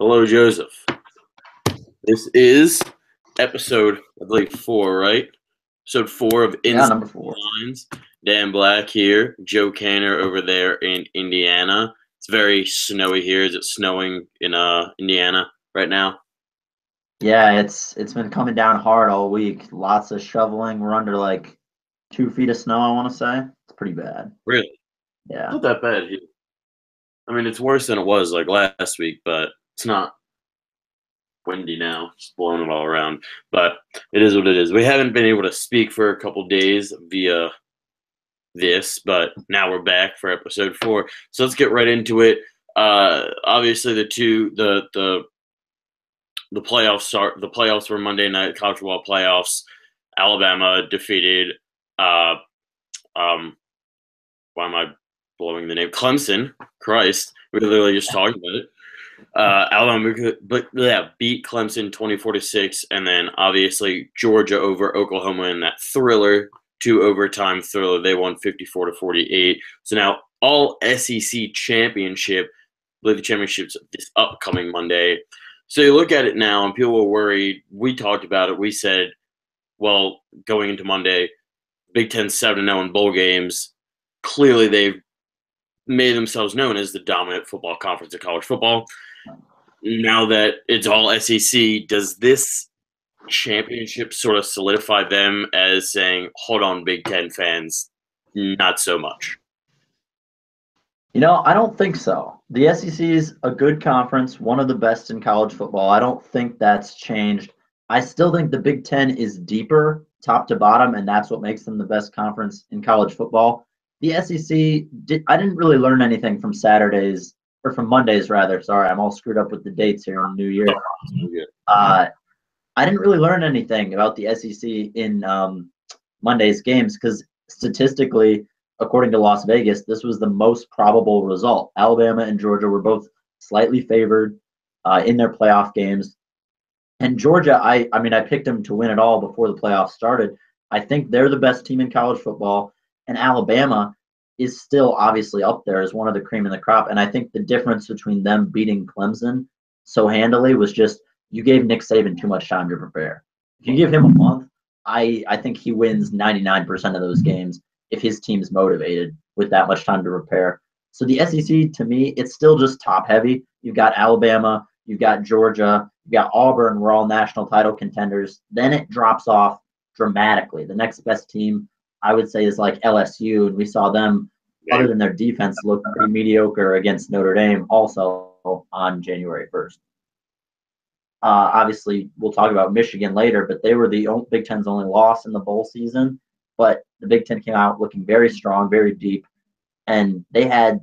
Hello, Joseph. This is episode, I believe, 4, right? Episode 4 of Yeah, Inside number 4. Lines. Dan Black here, Joe Canner over there in Indiana. It's very snowy here. Is it snowing in Indiana right now? Yeah, it's been coming down hard all week. Lots of shoveling. We're under like 2 feet of snow, I want to say. It's pretty bad. Really? Yeah. Not that bad here. I mean, it's worse than it was like last week, but it's not windy now, just blowing it all around. But it is what it is. We haven't been able to speak for a couple days via this, but now we're back for episode 4. So let's get right into it. Obviously, the playoffs start. The playoffs were Monday night, college football playoffs. Alabama defeated. Uh, why am I blowing the name? Clemson. Christ, we literally just talked about it. Alabama, but yeah, beat Clemson 24-6, and then obviously Georgia over Oklahoma in that thriller, 2 overtime thriller. They won 54-48. So now all SEC championship, I believe the championship's this upcoming Monday. So you look at it now, and people were worried. We talked about it. We said, well, going into Monday, Big Ten 7-0 in bowl games. Clearly, they've made themselves known as the dominant football conference of college football. Now that it's all SEC, does this championship sort of solidify them as saying, hold on, Big Ten fans, not so much? I don't think so. The SEC is a good conference, one of the best in college football. I don't think that's changed. I still think the Big Ten is deeper, top to bottom, and that's what makes them the best conference in college football. The SEC, I didn't really learn anything from Saturdays, or from Mondays, rather. Sorry, I'm all screwed up with the dates here in the new year. Uh, I didn't really learn anything about the SEC in Monday's games because statistically, according to Las Vegas, this was the most probable result. Alabama and Georgia were both slightly favored in their playoff games. And Georgia, I mean, I picked them to win it all before the playoffs started. I think they're the best team in college football, and Alabama is still obviously up there as one of the cream of the crop. And I think the difference between them beating Clemson so handily was just you gave Nick Saban too much time to prepare. If you give him a month, I think he wins 99% of those games if his team's motivated with that much time to prepare. So the SEC, to me, it's still just top heavy. You've got Alabama, you've got Georgia, you've got Auburn, we're all national title contenders. Then it drops off dramatically. The next best team, I would say, is like LSU, and we saw them, other than their defense, look pretty mediocre against Notre Dame also on January 1st. Obviously, we'll talk about Michigan later, but they were the Big Ten's only loss in the bowl season. But the Big Ten came out looking very strong, very deep, and they had,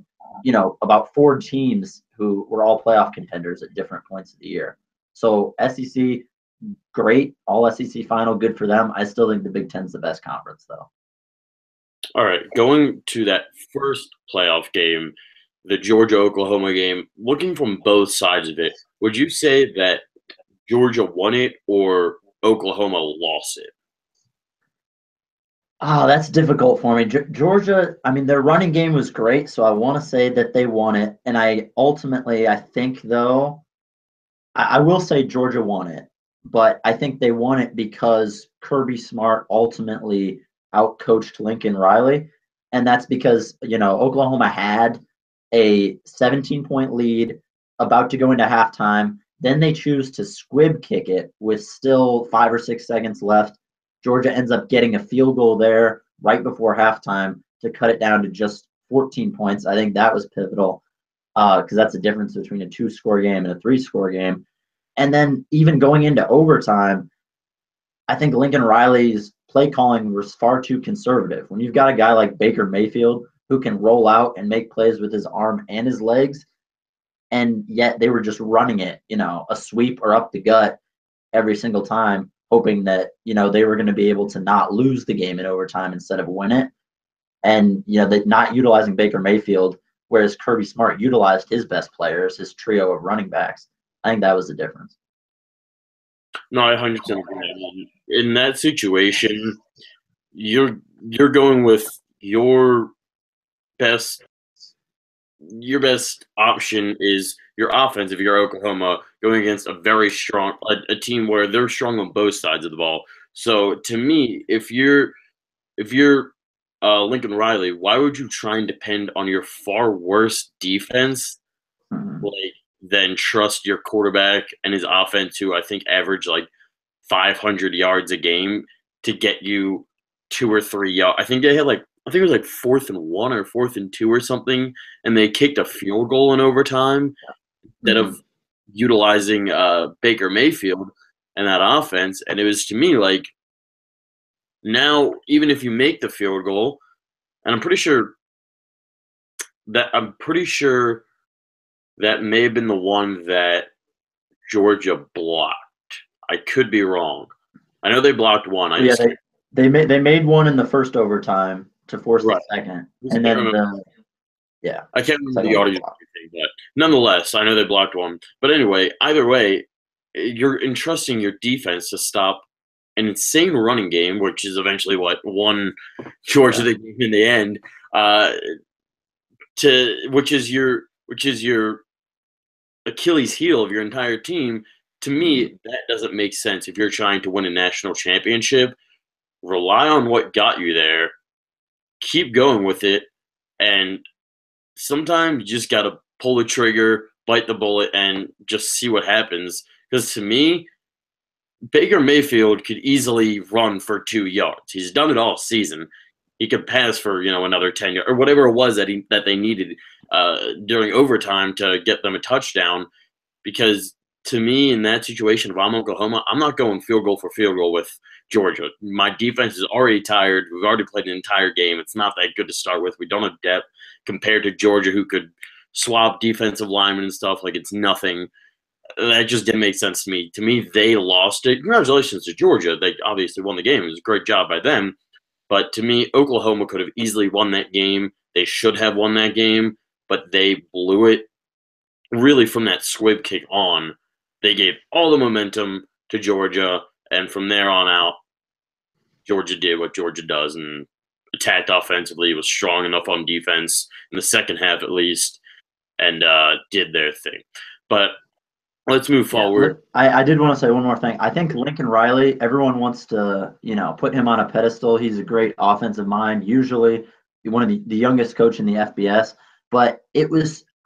about 4 teams who were all playoff contenders at different points of the year. So SEC, great, all SEC final, good for them. I still think the Big Ten's the best conference, though. All right, going to that first playoff game, the Georgia-Oklahoma game, looking from both sides of it, would you say that Georgia won it or Oklahoma lost it? Oh, that's difficult for me. Georgia, I mean, their running game was great, so I want to say that they won it. And I think, though, I will say Georgia won it, but I think they won it because Kirby Smart ultimately outcoached Lincoln Riley. And that's because, Oklahoma had a 17-point lead about to go into halftime. Then they choose to squib kick it with still 5 or 6 seconds left. Georgia ends up getting a field goal there right before halftime to cut it down to just 14 points. I think that was pivotal because that's the difference between a 2-score game and a 3-score game. And then even going into overtime, I think Lincoln Riley's play calling was far too conservative. When you've got a guy like Baker Mayfield who can roll out and make plays with his arm and his legs, and yet they were just running it, a sweep or up the gut every single time, hoping that, they were going to be able to not lose the game in overtime instead of win it. And, that not utilizing Baker Mayfield, whereas Kirby Smart utilized his best players, his trio of running backs. I think that was the difference. No, I 100% agree. In that situation, you're going with your best your best option is your offense if you're Oklahoma going against a very strong a team where they're strong on both sides of the ball. So to me, if you're Lincoln Riley, why would you try and depend on your far worse defense Mhm. like than trust your quarterback and his offense, who I think average like 500 yards a game, to get you 2 or 3 yards? I think it was like 4th and 1 or 4th and 2 or something, and they kicked a field goal in overtime instead of Mhm. utilizing Baker Mayfield and that offense. And it was to me like, now even if you make the field goal, and I'm pretty sure that may have been the one that Georgia blocked. I could be wrong. I know they blocked one. I Yeah, just they made one in the first overtime to force the right. second, Just and can't then remember. yeah, I can't remember second the one was audio, blocked. but nonetheless, I know they blocked one. But anyway, either way, you're entrusting your defense to stop an insane running game, which is eventually what won Georgia Yeah. the game in the end. Uh, which is your Achilles heel of your entire team. To Mhm. me, that doesn't make sense. If you're trying to win a national championship, rely on what got you there, keep going with it, and sometimes you just got to pull the trigger, bite the bullet, and just see what happens. Because to me, Baker Mayfield could easily run for 2 yards. He's done it all season. He could pass for another 10 yards or whatever it was that they needed during overtime to get them a touchdown. Because to me, in that situation, if I'm Oklahoma, I'm not going field goal for field goal with Georgia. My defense is already tired. We've already played an entire game. It's not that good to start with. We don't have depth compared to Georgia, who could swap defensive linemen and stuff like it's nothing. That just didn't make sense to me. To me, they lost it. Congratulations to Georgia. They obviously won the game. It was a great job by them. But to me, Oklahoma could have easily won that game. They should have won that game, but they blew it really from that squib kick on. They gave all the momentum to Georgia, and from there on out, Georgia did what Georgia does and attacked offensively, was strong enough on defense in the second half at least, and did their thing. But let's move Yeah, forward. I did want to say one more thing. I think Lincoln Riley, everyone wants to, put him on a pedestal. He's a great offensive mind, usually one of the youngest coach in the FBS. But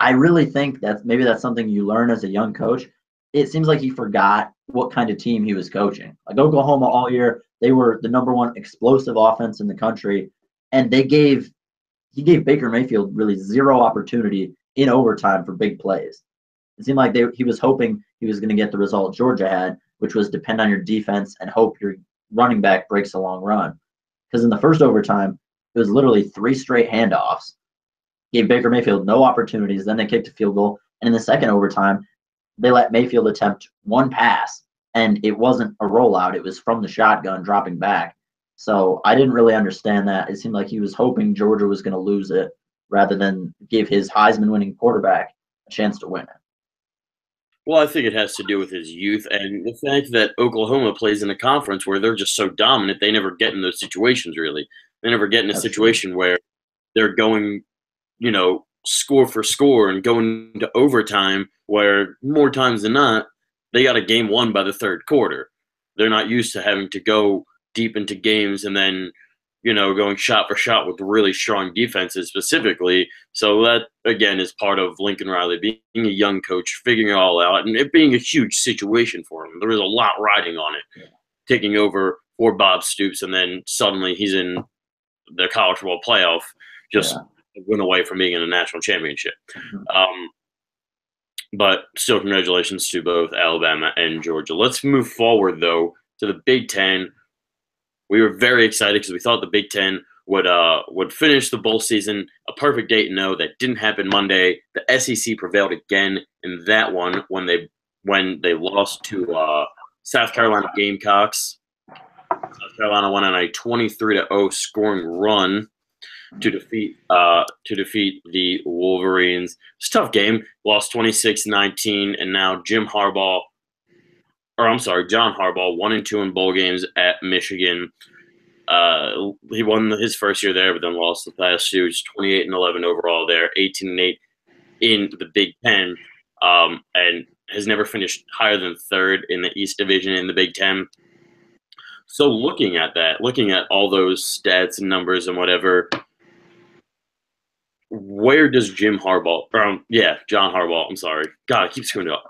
I really think that maybe that's something you learn as a young coach. It seems like he forgot what kind of team he was coaching. Like Oklahoma all year, they were the number one explosive offense in the country, and he gave Baker Mayfield really zero opportunity in overtime for big plays. It seemed like he was hoping he was going to get the result Georgia had, which was depend on your defense and hope your running back breaks a long run. Because in the first overtime, it was literally three straight handoffs, gave Baker Mayfield no opportunities. Then they kicked a field goal. And in the second overtime, they let Mayfield attempt one pass, and it wasn't a rollout. It was from the shotgun dropping back. So I didn't really understand that. It seemed like he was hoping Georgia was going to lose it rather than give his Heisman winning quarterback a chance to win it. Well, I think it has to do with his youth and the fact that Oklahoma plays in a conference where they're just so dominant. They never get in those situations, really. They never get in a That's true. situation where they're going score for score and going to overtime where more times than not, they got a game won by the third quarter. They're not used to having to go deep into games and then, going shot for shot with really strong defenses specifically. So that, again, is part of Lincoln Riley being a young coach, figuring it all out, and it being a huge situation for him. There was a lot riding on it, Yeah. taking over for Bob Stoops, and then suddenly he's in the college football playoff, just Yeah. went away from being in a national championship. Mhm. Um, but still, congratulations to both Alabama and Georgia. Let's move forward, though, to the Big Ten. We were very excited because we thought the Big Ten would finish the bowl season a perfect 8-0. That didn't happen Monday. The SEC prevailed again in that one when they lost to South Carolina Gamecocks. South Carolina went on a 23-0 scoring run to defeat the Wolverines. It's a tough game. Lost 26-19, and now John Harbaugh, 1-2 in bowl games at Michigan. He won his first year there, but then lost the past two. He's 28-11 overall there, 18-8 in the Big Ten, and has never finished higher than third in the East Division in the Big Ten. So looking at that, looking at all those stats and numbers and whatever, where does John Harbaugh, I'm sorry. God, I keep screwing it up.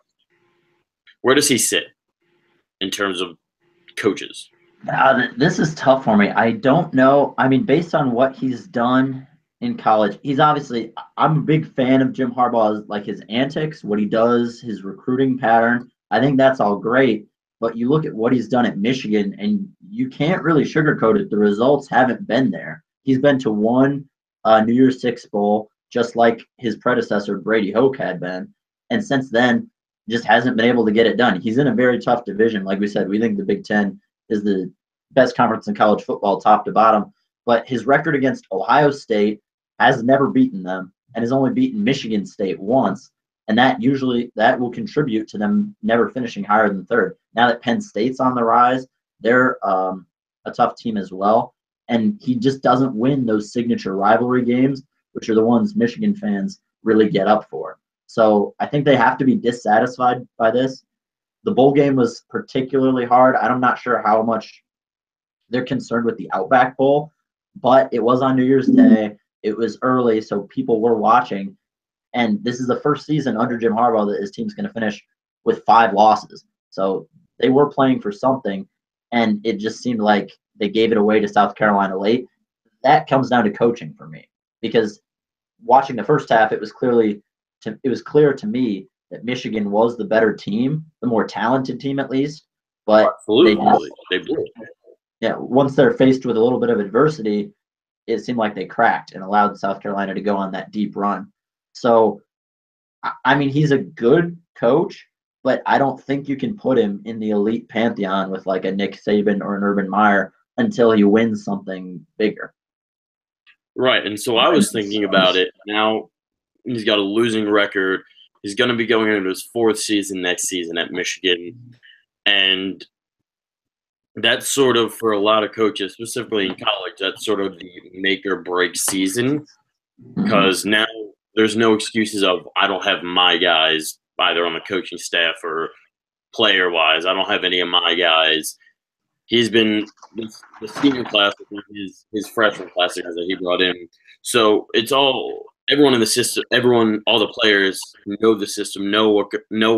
Where does he sit in terms of coaches? This is tough for me. I don't know. I mean, based on what he's done in college, I'm a big fan of Jim Harbaugh's, like, his antics, what he does, his recruiting pattern. I think that's all great. But you look at what he's done at Michigan, and you can't really sugarcoat it. The results haven't been there. He's been to one New Year's Six Bowl, just like his predecessor, Brady Hoke, had been. And since then, just hasn't been able to get it done. He's in a very tough division. Like we said, we think the Big Ten is the best conference in college football, top to bottom. But his record against Ohio State has never beaten them and has only beaten Michigan State once. And that will contribute to them never finishing higher than third. Now that Penn State's on the rise, they're a tough team as well. And he just doesn't win those signature rivalry games, which are the ones Michigan fans really get up for. So I think they have to be dissatisfied by this. The bowl game was particularly hard. I'm not sure how much they're concerned with the Outback Bowl, but it was on New Year's Day. It was early, so people were watching. And this is the first season under Jim Harbaugh that his team's going to finish with 5 losses. So they were playing for something, and it just seemed like they gave it away to South Carolina late. That comes down to coaching for me, because watching the first half, it was clear to me that Michigan was the better team, the more talented team at least. But they blew. Yeah, once they're faced with a little bit of adversity, it seemed like they cracked and allowed South Carolina to go on that deep run. So, I mean, he's a good coach, but I don't think you can put him in the elite pantheon with like a Nick Saban or an Urban Meyer until he wins something bigger. Right, and so I was thinking about it. Now he's got a losing record. He's going to be going into his 4th season next season at Michigan. And that's sort of, for a lot of coaches, specifically in college, that's sort of the make or break season, because now there's no excuses of, I don't have my guys either on the coaching staff or player wise. I don't have any of my guys. He's been the senior class, his freshman class that he brought in. So it's all, everyone in the system, all the players know the system, know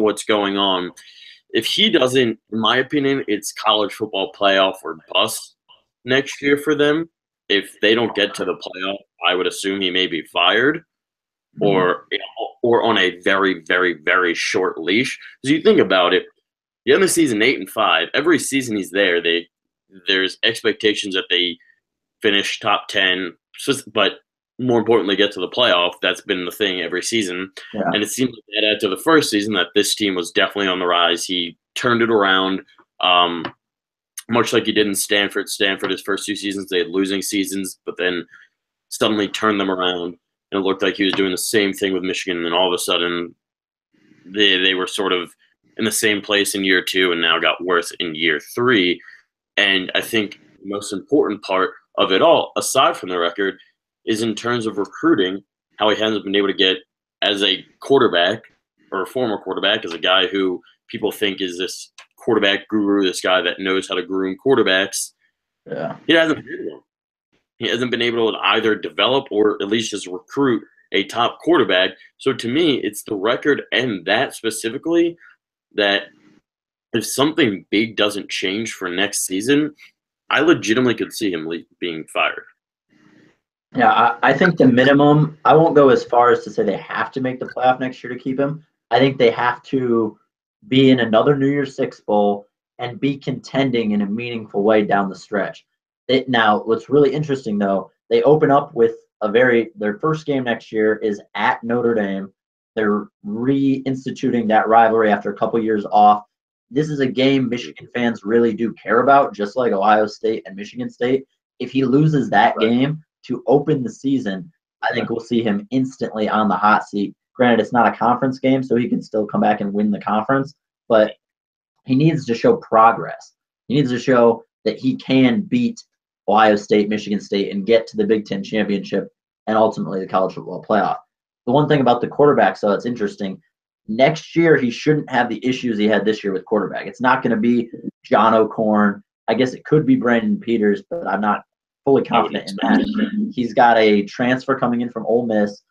what's going on. If he doesn't, in my opinion, it's college football playoff or bust next year for them. If they don't get to the playoff, I would assume he may be fired or on a very, very, very short leash. Because you think about it, the end of the season 8-5. Every season he's there, there's expectations that they finish top 10, but more importantly, get to the playoff. That's been the thing every season. Yeah. And it seemed like that after the first season that this team was definitely on the rise. He turned it around, much like he did in Stanford. Stanford, his first 2 seasons, they had losing seasons, but then suddenly turned them around. And it looked like he was doing the same thing with Michigan. And then all of a sudden, they were sort of in the same place in year 2 and now got worse in year 3. And I think the most important part of it all, aside from the record, is in terms of recruiting, how he hasn't been able to get, as a quarterback or a former quarterback, as a guy who people think is this quarterback guru, this guy that knows how to groom quarterbacks. Yeah. He hasn't been able. He hasn't been able to either develop or at least just recruit a top quarterback. So to me, it's the record and that specifically that if something big doesn't change for next season, I legitimately could see him being fired. Yeah, I think the minimum, I won't go as far as to say they have to make the playoff next year to keep him. I think they have to be in another New Year's Six Bowl and be contending in a meaningful way down the stretch. Now, what's really interesting, though, they open up with their first game next year is at Notre Dame. They're reinstituting that rivalry after a couple years off. This is a game Michigan fans really do care about, just like Ohio State and Michigan State. If he loses that game to open the season, I think we'll see him instantly on the hot seat. Granted, it's not a conference game, so he can still come back and win the conference, but he needs to show progress. He needs to show that he can beat Ohio State, Michigan State, and get to the Big Ten championship and ultimately the college football playoff. the one thing about the quarterback, so it's interesting. Next year, he shouldn't have the issues he had this year with quarterback. It's not going to be John O'Corn. I guess it could be Brandon Peters, but I'm not fully confident in that. He's got a transfer coming in from Ole Miss,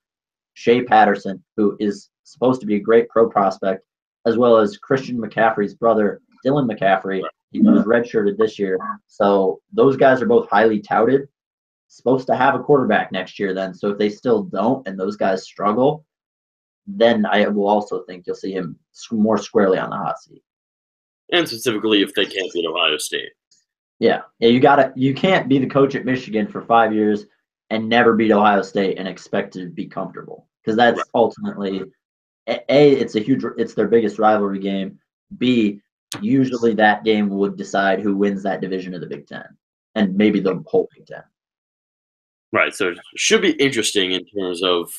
Shea Patterson, who is supposed to be a great pro prospect, as well as Christian McCaffrey's brother, Dylan McCaffrey. He was redshirted this year. So those guys are both highly touted. Supposed to have a quarterback next year then. So if they still don't and those guys struggle, then I will also think you'll see him more squarely on the hot seat. And specifically if they can't beat Ohio State. Yeah. You can't be the coach at Michigan for 5 years and never beat Ohio State and expect to be comfortable. Because that's ultimately it's their biggest rivalry game. B, usually that game would decide who wins that division of the Big Ten. And maybe the whole Big Ten. Right. So it should be interesting in terms of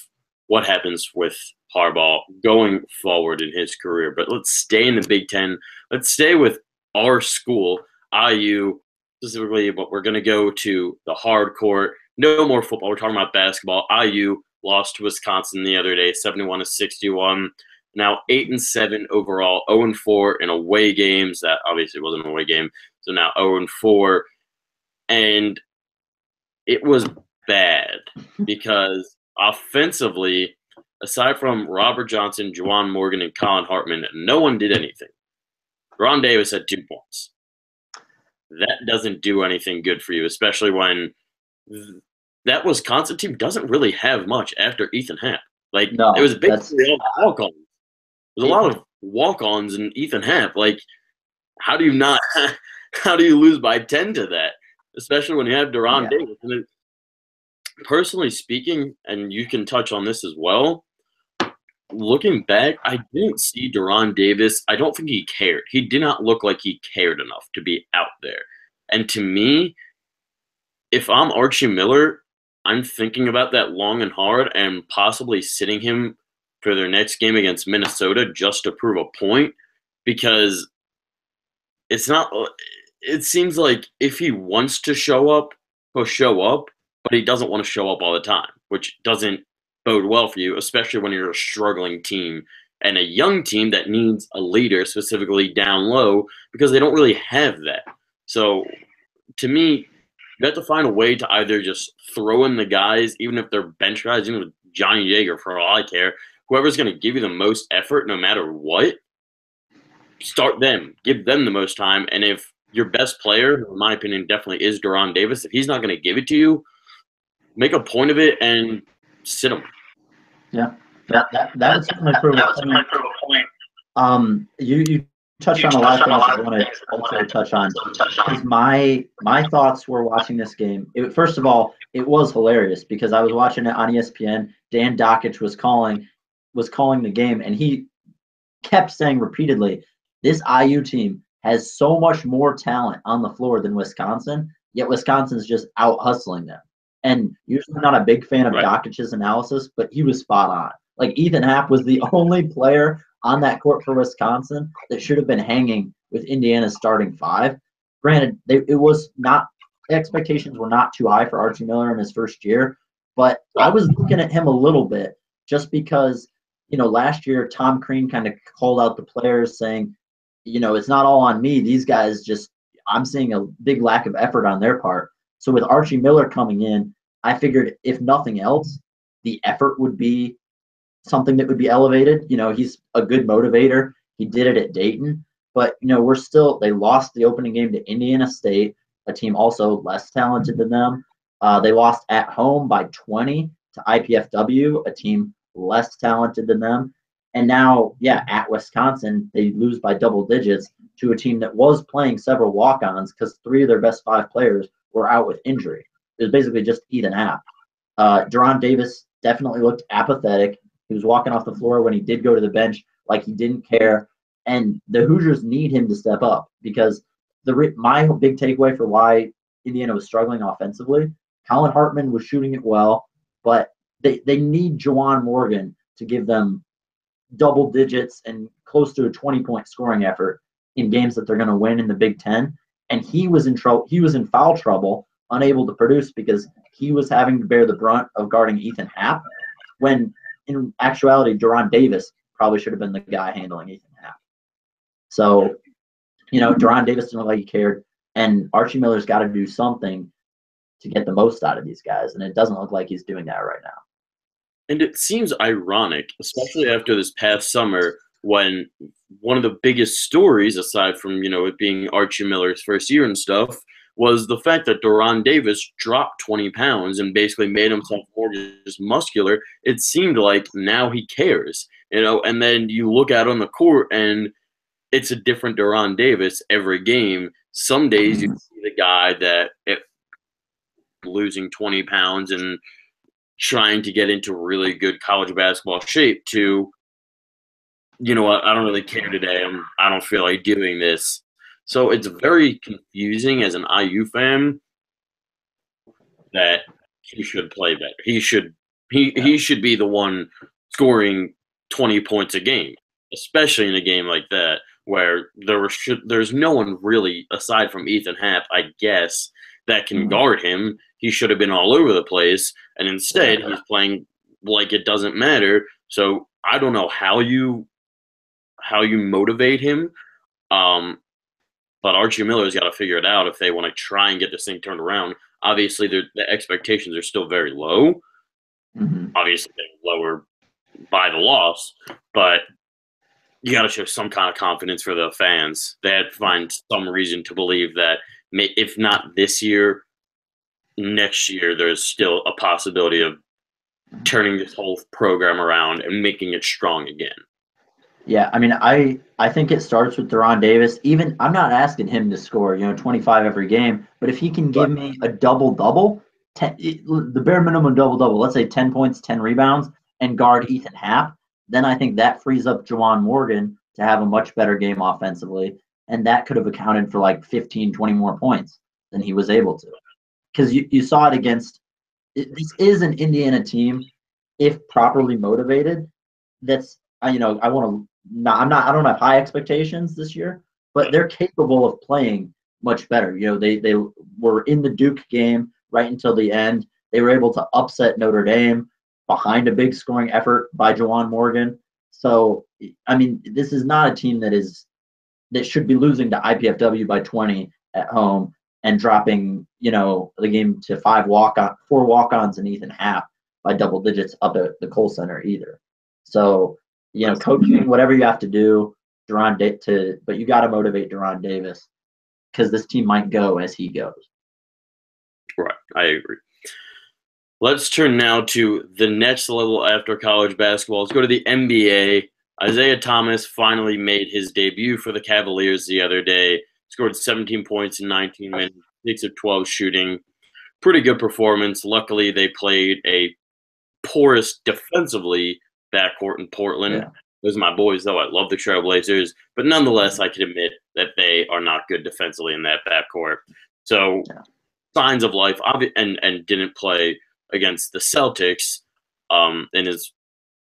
what happens with Harbaugh going forward in his career. But let's stay in the Big Ten. Let's stay with our school, IU, specifically, but we're going to go to the hard court. No more football. We're talking about basketball. IU lost to Wisconsin the other day, 71-61. Now 8-7 overall, 0-4 in away games. That obviously wasn't an away game. So now 0-4. And it was bad because offensively, aside from Robert Johnson, Juwan Morgan, and Colin Hartman, no one did anything. Ron Davis had 2 points. That doesn't do anything good for you, especially when that Wisconsin team doesn't really have much after Ethan Happ. Like, it was basically all walk-ons. There's a lot of walk-ons in Ethan Happ. Like, how do you lose by 10 to that? Especially when you have Deron Davis. And personally speaking, and you can touch on this as well, looking back, I didn't see Deron Davis. I don't think he cared. He did not look like he cared enough to be out there. And to me, if I'm Archie Miller, I'm thinking about that long and hard and possibly sitting him for their next game against Minnesota just to prove a point, because it seems like if he wants to show up, he'll show up, but he doesn't want to show up all the time, which doesn't bode well for you, especially when you're a struggling team and a young team that needs a leader, specifically down low, because they don't really have that. So to me, you have to find a way to either just throw in the guys, even if they're bench guys, even with Johnny Yeager, for all I care, whoever's going to give you the most effort no matter what, start them. Give them the most time. And if your best player, who in my opinion definitely is Deron Davis, if he's not going to give it to you, make a point of it and sit him. Yeah, that's certainly prove a point. You touched on a lot of things I want to also touch on. Because my thoughts were watching this game. First of all, it was hilarious because I was watching it on ESPN. Dan Dakich was calling the game, and he kept saying repeatedly, this IU team has so much more talent on the floor than Wisconsin, yet Wisconsin's just out hustling them. And usually I'm not a big fan of Dakich's analysis, but he was spot on. Like, Ethan Happ was the only player on that court for Wisconsin that should have been hanging with Indiana's starting 5. Granted, expectations were not too high for Archie Miller in his first year, but I was looking at him a little bit just because, last year Tom Crean kind of called out the players saying, it's not all on me. These guys I'm seeing a big lack of effort on their part. So with Archie Miller coming in, I figured if nothing else, the effort would be something that would be elevated. He's a good motivator. He did it at Dayton. But, they lost the opening game to Indiana State, a team also less talented than them. They lost at home by 20 to IPFW, a team less talented than them. And now, at Wisconsin, they lose by double digits to a team that was playing several walk-ons because 3 of their best 5 players were out with injury. It was basically just Ethan Happ. Deron Davis definitely looked apathetic. He was walking off the floor when he did go to the bench like he didn't care. And the Hoosiers need him to step up because my big takeaway for why Indiana was struggling offensively, Colin Hartman was shooting it well, but they need Juwan Morgan to give them double digits and close to a 20-point scoring effort in games that they're going to win in the Big Ten. And he was in trouble. He was in foul trouble, unable to produce because he was having to bear the brunt of guarding Ethan Happ. When in actuality, Deron Davis probably should have been the guy handling Ethan Happ. So, Deron Davis didn't look like he cared, and Archie Miller's got to do something to get the most out of these guys, and it doesn't look like he's doing that right now. And it seems ironic, especially after this past summer, when one of the biggest stories, aside from, it being Archie Miller's first year and stuff, was the fact that Deron Davis dropped 20 pounds and basically made himself more just muscular. It seemed like now he cares, and then you look out on the court and it's a different Deron Davis every game. Some days you see the guy that losing 20 pounds and trying to get into really good college basketball shape to, you know what, I don't really care today. I don't feel like doing this. So it's very confusing as an IU fan that he should play better. He should be the one scoring 20 points a game, especially in a game like that where there's no one really aside from Ethan Happ, I guess, that can guard him. He should have been all over the place, and instead he's playing like it doesn't matter. So I don't know how you motivate him. But Archie Miller's got to figure it out if they want to try and get this thing turned around. Obviously, the expectations are still very low. Obviously, they're lower by the loss, but you got to show some kind of confidence for the fans. They had to find some reason to believe that if not this year, next year, there's still a possibility of turning this whole program around and making it strong again. Yeah, I mean, I think it starts with Deron Davis. Even I'm not asking him to score, 25 every game, but if he can give me a double-double, the bare minimum double-double, let's say 10 points, 10 rebounds, and guard Ethan Happ, then I think that frees up Juwan Morgan to have a much better game offensively, and that could have accounted for like 15, 20 more points than he was able to. Because you saw it against – this is an Indiana team, if properly motivated, that's – I want to – I don't have high expectations this year, but they're capable of playing much better. They were in the Duke game right until the end. They were able to upset Notre Dame behind a big scoring effort by Juwan Morgan. So, I mean, this is not a team that should be losing to IPFW by 20 at home and dropping, the game to 4 walk-ons and Ethan Happ by double digits up at the Kohl Center either. So, coaching, whatever you have to do, but you got to motivate Deron Davis because this team might go as he goes. Right, I agree. Let's turn now to the next level after college basketball. Let's go to the NBA. Isaiah Thomas finally made his debut for the Cavaliers the other day. Scored 17 points in 19 minutes, 6 of 12 shooting. Pretty good performance. Luckily, they played a porous defensively backcourt in Portland. Yeah. Those are my boys, though. I love the Trailblazers. But nonetheless, I can admit that they are not good defensively in that backcourt. So signs of life, and didn't play against the Celtics in his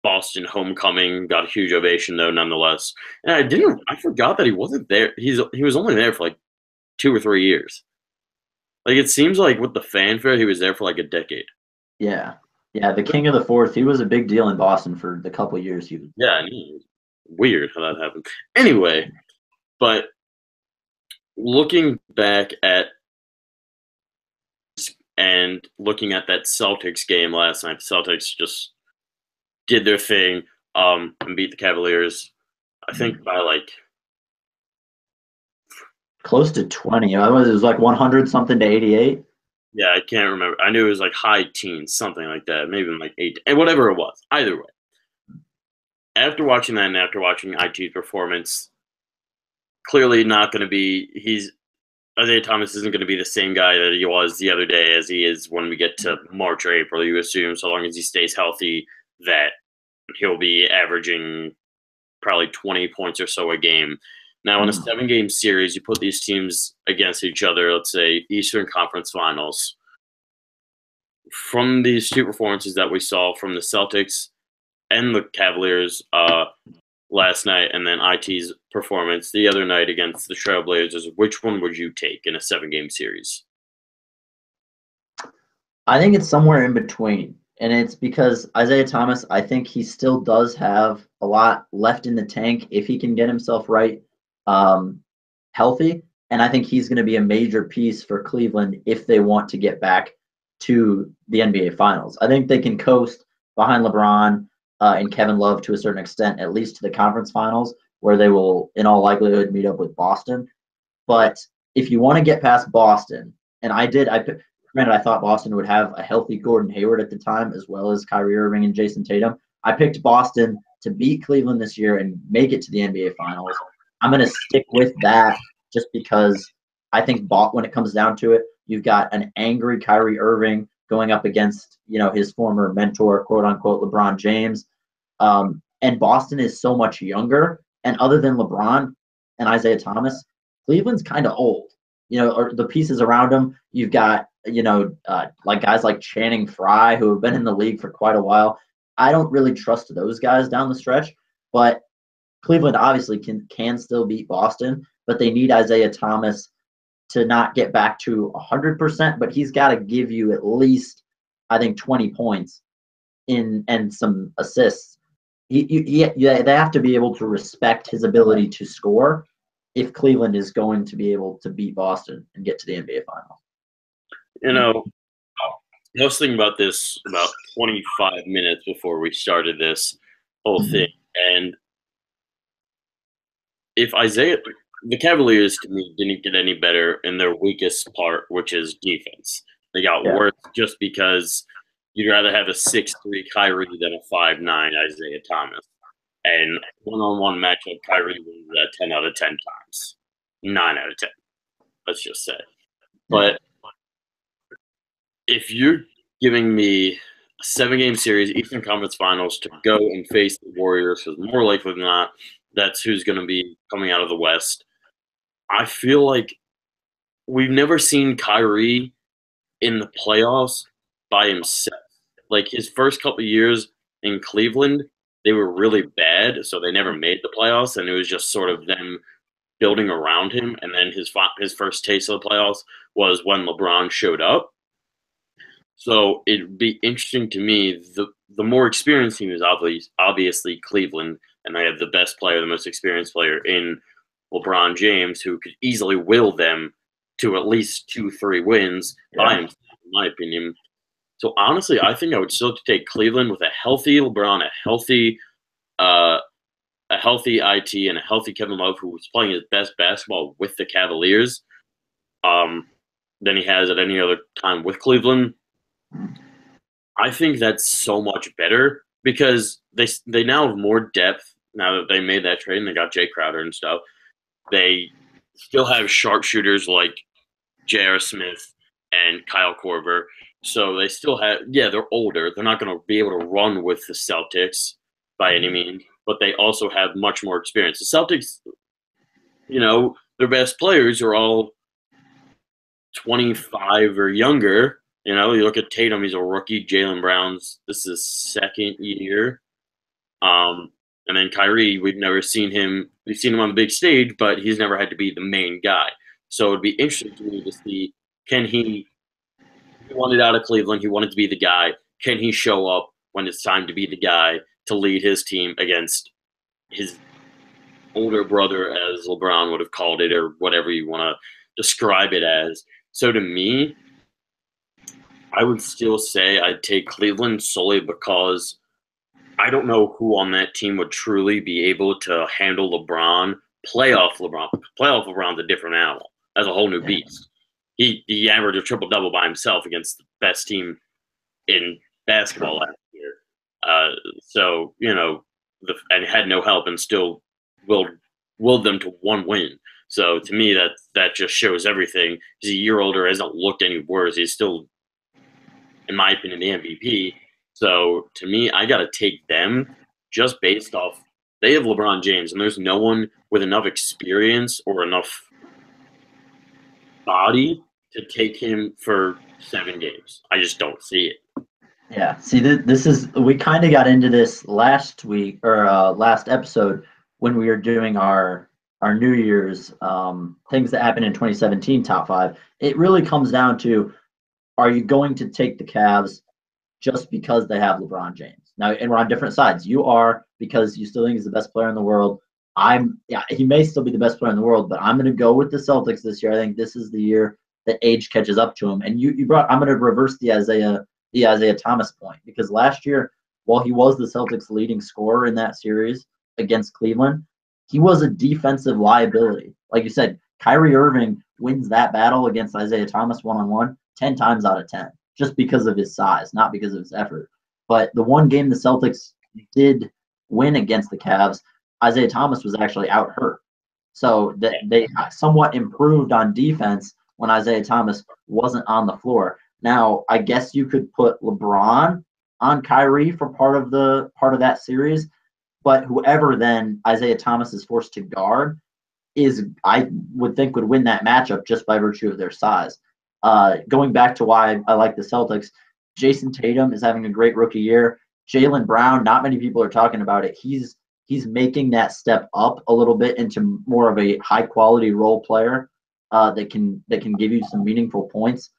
Boston homecoming. Got a huge ovation, though, nonetheless. And I forgot that he wasn't there. He was only there for like 2 or 3 years. Like, it seems like with the fanfare, he was there for like a decade. Yeah. Yeah, the king of the fourth. He was a big deal in Boston for the couple of years he was. Yeah, and weird how that happened. Anyway, but looking back at and looking at that Celtics game last night, the Celtics just did their thing and beat the Cavaliers, I think, by like close to 20. Otherwise, it was like 100-something to 88. Yeah, I can't remember. I knew it was like high teens, something like that. Maybe even like 8, and whatever it was. Either way, after watching that and after watching IT's performance, clearly not going to be. Isaiah Thomas isn't going to be the same guy that he was the other day as he is when we get to March or April. You assume, so long as he stays healthy, that he'll be averaging probably 20 points or so a game. Now, in a 7-game series, you put these teams against each other, let's say Eastern Conference Finals. From these two performances that we saw from the Celtics and the Cavaliers last night, and then IT's performance the other night against the Trailblazers, which one would you take in a 7-game series? I think it's somewhere in between. And it's because Isaiah Thomas, I think he still does have a lot left in the tank if he can get himself right, healthy. And I think he's going to be a major piece for Cleveland if they want to get back to the NBA Finals. I think they can coast behind LeBron and Kevin Love to a certain extent, at least to the conference finals, where they will, in all likelihood, meet up with Boston. But if you want to get past Boston, and granted, I thought Boston would have a healthy Gordon Hayward at the time, as well as Kyrie Irving and Jason Tatum. I picked Boston to beat Cleveland this year and make it to the NBA Finals. I'm going to stick with that just because I think when it comes down to it, you've got an angry Kyrie Irving going up against, his former mentor, quote unquote, LeBron James. And Boston is so much younger. And other than LeBron and Isaiah Thomas, Cleveland's kind of old. Or the pieces around them, you've got, like guys like Channing Frye, who have been in the league for quite a while. I don't really trust those guys down the stretch, but Cleveland obviously can still beat Boston, but they need Isaiah Thomas to not get back to 100%, but he's got to give you at least, I think, 20 points and some assists. They have to be able to respect his ability to score if Cleveland is going to be able to beat Boston and get to the NBA Finals. I was thinking about this about 25 minutes before we started this whole thing, and if the Cavaliers to me didn't get any better in their weakest part, which is defense. They got worse just because you'd rather have a 6'3" Kyrie than a 5'9" Isaiah Thomas. And one-on-one matchup, Kyrie wins that 10 out of 10 times. 9 out of 10, let's just say. But if you're giving me a 7-game series, Eastern Conference Finals, to go and face the Warriors, because more likely than not, that's who's going to be coming out of the West. I feel like we've never seen Kyrie in the playoffs by himself. Like his first couple of years in Cleveland, they were really bad, so they never made the playoffs, and it was just sort of them building around him. And then his first taste of the playoffs was when LeBron showed up. So it'd be interesting to me. The more experienced team is obviously Cleveland, and they have the best player, the most experienced player in LeBron James, who could easily will them to at least 2-3 wins by himself, in my opinion. So honestly, I think I would still take Cleveland with a healthy LeBron, a healthy IT, and a healthy Kevin Love, who was playing his best basketball with the Cavaliers than he has at any other time with Cleveland. I think that's so much better because they now have more depth now that they made that trade and they got Jay Crowder and stuff. They still have sharpshooters like J.R. Smith and Kyle Korver. So they still have, they're older. They're not going to be able to run with the Celtics by any means, but they also have much more experience. The Celtics, their best players are all 25 or younger. You look at Tatum, he's a rookie. Jaylen Brown's, this is second year. And then Kyrie, we've never seen him. We've seen him on the big stage, but he's never had to be the main guy. So it'd be interesting to me to see, he wanted out of Cleveland. He wanted to be the guy. Can he show up when it's time to be the guy to lead his team against his older brother, as LeBron would have called it, or whatever you want to describe it as? So to me, I would still say I'd take Cleveland solely because I don't know who on that team would truly be able to handle LeBron. Playoff LeBron's a different animal. That's a whole new beast. He averaged a triple-double by himself against the best team in basketball last year. And had no help and still willed them to one win. So to me, that just shows everything. He's a year older, hasn't looked any worse. He's still, in my opinion, the MVP. So to me, I got to take them just based off they have LeBron James, and there's no one with enough experience or enough body to take him for 7 games. I just don't see it. Yeah. See, we kind of got into this last week or last episode when we were doing our New Year's things that happened in 2017 top 5. It really comes down to, are you going to take the Cavs just because they have LeBron James. Now, and we're on different sides. You are because you still think he's the best player in the world. Yeah, he may still be the best player in the world, but I'm going to go with the Celtics this year. I think this is the year that age catches up to him. And I'm going to reverse the Isaiah Thomas point, because last year, while he was the Celtics' leading scorer in that series against Cleveland, he was a defensive liability. Like you said, Kyrie Irving wins that battle against Isaiah Thomas one-on-one 10 times out of 10, just because of his size, not because of his effort. But the one game the Celtics did win against the Cavs, Isaiah Thomas was actually out hurt. So they somewhat improved on defense when Isaiah Thomas wasn't on the floor. Now, I guess you could put LeBron on Kyrie for part of that series, but whoever then Isaiah Thomas is forced to guard I would think would win that matchup just by virtue of their size. Going back to why I like the Celtics, Jason Tatum is having a great rookie year. Jaylen Brown, not many people are talking about it. He's making that step up a little bit into more of a high quality role player that can give you some meaningful points.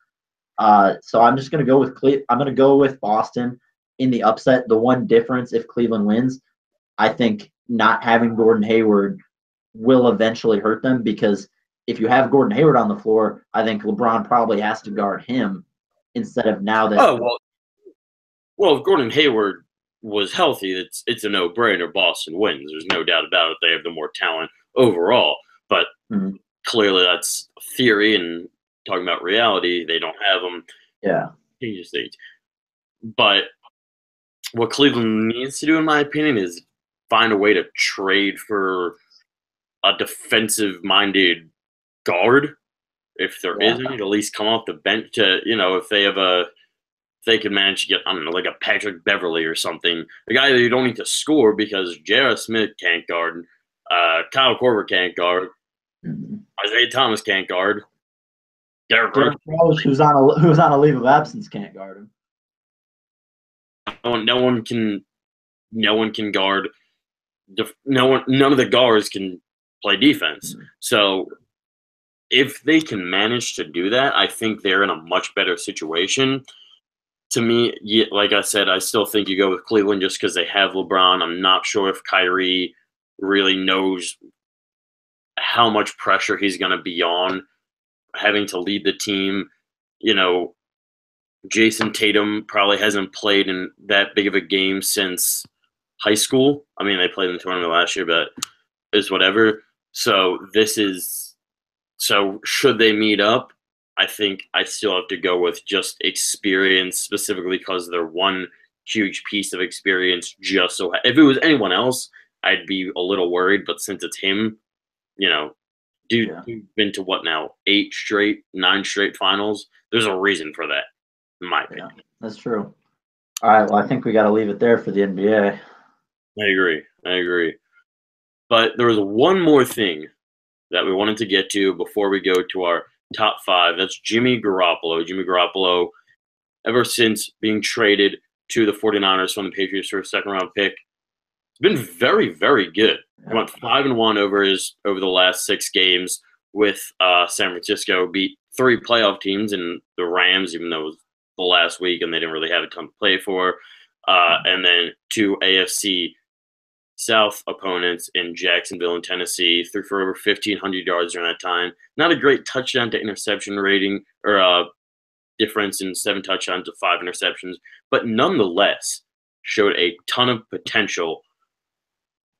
So I'm just going to go with I'm going to go with Boston in the upset. The one difference, if Cleveland wins, I think not having Gordon Hayward will eventually hurt them, because if you have Gordon Hayward on the floor, I think LeBron probably has to guard him instead of now that. Oh, well, if Gordon Hayward was healthy, it's a no-brainer. Boston wins. There's no doubt about it. They have the more talent overall, but clearly that's theory, and talking about reality, they don't have them. Yeah. Changes things. But what Cleveland needs to do, in my opinion, is find a way to trade for a defensive-minded guard, if there isn't, at least come off the bench to, if they could manage to get, I don't know, like a Patrick Beverly or something, a guy that you don't need to score because J.R. Smith can't guard, Kyle Korver can't guard, Isaiah Thomas can't guard, Derrick Rose, who's on a leave of absence, can't guard him. No one can guard. None of the guards can play defense. So if they can manage to do that, I think they're in a much better situation. To me, like I said, I still think you go with Cleveland just because they have LeBron. I'm not sure if Kyrie really knows how much pressure he's going to be on, having to lead the team. Jason Tatum probably hasn't played in that big of a game since high school. I mean, they played in the tournament last year, but it's whatever. So should they meet up, I think I still have to go with just experience, specifically because they're one huge piece of experience. Just so if it was anyone else, I'd be a little worried. But since it's him, dude, you've been to what now? 9 straight finals. There's a reason for that, in my opinion. Yeah, that's true. All right, well, I think we got to leave it there for the NBA. I agree. But there was one more thing that we wanted to get to before we go to our top 5. That's Jimmy Garoppolo. Jimmy Garoppolo, ever since being traded to the 49ers from the Patriots for a second-round pick, it's been very, very good. He went 5-1 over the last 6 games with San Francisco. Beat 3 playoff teams in the Rams, even though it was the last week and they didn't really have a ton to play for. And then 2 AFC South opponents in Jacksonville and Tennessee. Threw for over 1,500 yards during that time. Not a great touchdown to interception rating or difference in 7 touchdowns to 5 interceptions, but nonetheless showed a ton of potential.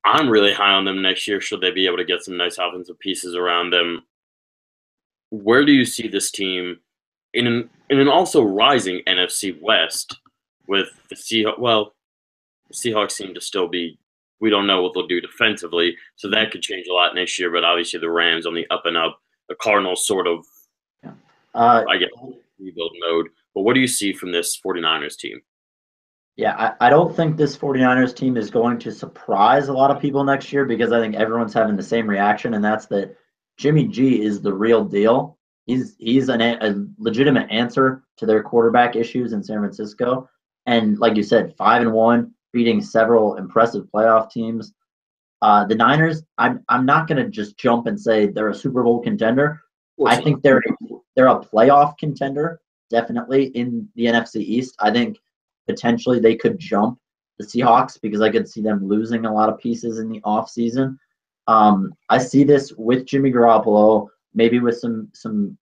I'm really high on them next year should they be able to get some nice offensive pieces around them. Where do you see this team in an also rising NFC West with the Seahawks? Well, the Seahawks seem to still be, we don't know what they'll do defensively, so that could change a lot next year, but obviously the Rams on the up and up, the Cardinals sort of, I guess, rebuild mode. But what do you see from this 49ers team? Yeah, I don't think this 49ers team is going to surprise a lot of people next year, because I think everyone's having the same reaction, and that's that Jimmy G is the real deal. He's a legitimate answer to their quarterback issues in San Francisco. And like you said, 5-1, beating several impressive playoff teams. The Niners, I'm not going to just jump and say they're a Super Bowl contender. I think they're a playoff contender, definitely in the NFC East. I think potentially they could jump the Seahawks because I could see them losing a lot of pieces in the offseason. I see this with Jimmy Garoppolo, maybe with some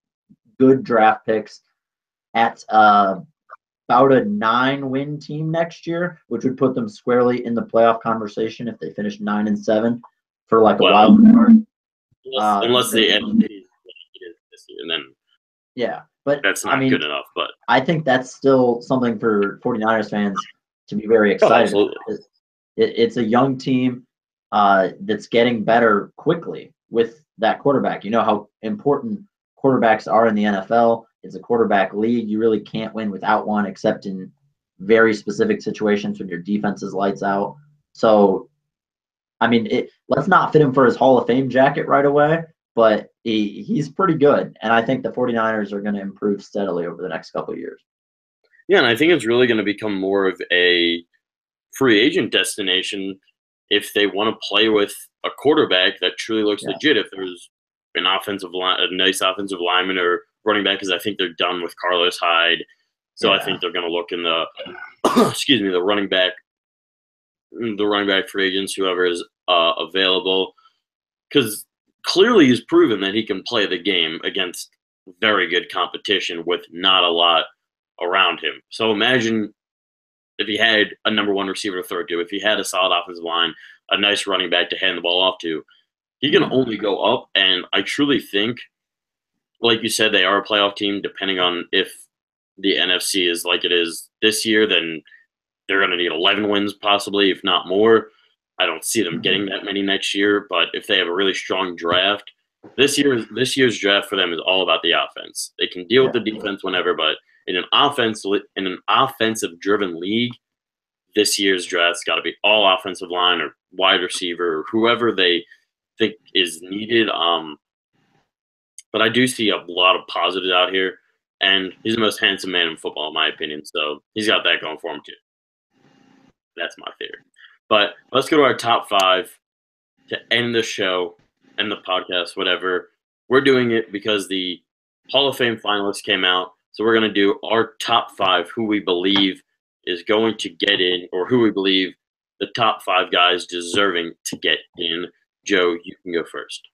good draft picks at about a 9-win team next year, which would put them squarely in the playoff conversation if they finish 9-7 for like a wild card. Unless they end this year, and then yeah, but that's not good enough. But I think that's still something for 49ers fans to be very excited about. It's a young team that's getting better quickly with that quarterback. You know how important quarterbacks are in the NFL. It's a quarterback league. You really can't win without one, except in very specific situations when your defense is lights out. So, I mean, let's not fit him for his Hall of Fame jacket right away, but he's pretty good. And I think the 49ers are going to improve steadily over the next couple of years. Yeah, and I think it's really going to become more of a free agent destination if they want to play with a quarterback that truly looks legit. If there's an a nice offensive lineman or running back, because I think they're done with Carlos Hyde. So I think they're going to look in the the running back free agents, whoever is available, because clearly he's proven that he can play the game against very good competition with not a lot around him. So imagine if he had a number one receiver to throw to, if he had a solid offensive line, a nice running back to hand the ball off to, he can only go up. And I truly think, like you said, they are a playoff team. Depending on if the NFC is like it is this year, then they're going to need 11 wins possibly, if not more. I don't see them getting that many next year, but if they have a really strong draft, this year's draft for them is all about the offense. They can deal with the defense whenever, but in an offensive-driven league, this year's draft's got to be all offensive line or wide receiver or whoever they think is needed. But I do see a lot of positives out here, and he's the most handsome man in football, in my opinion. So he's got that going for him too. That's my theory. But let's go to our top 5 to end the show, end the podcast, whatever. We're doing it because the Hall of Fame finalists came out. So we're going to do our top 5, who we believe is going to get in, or who we believe the top 5 guys deserving to get in. Joe, you can go first.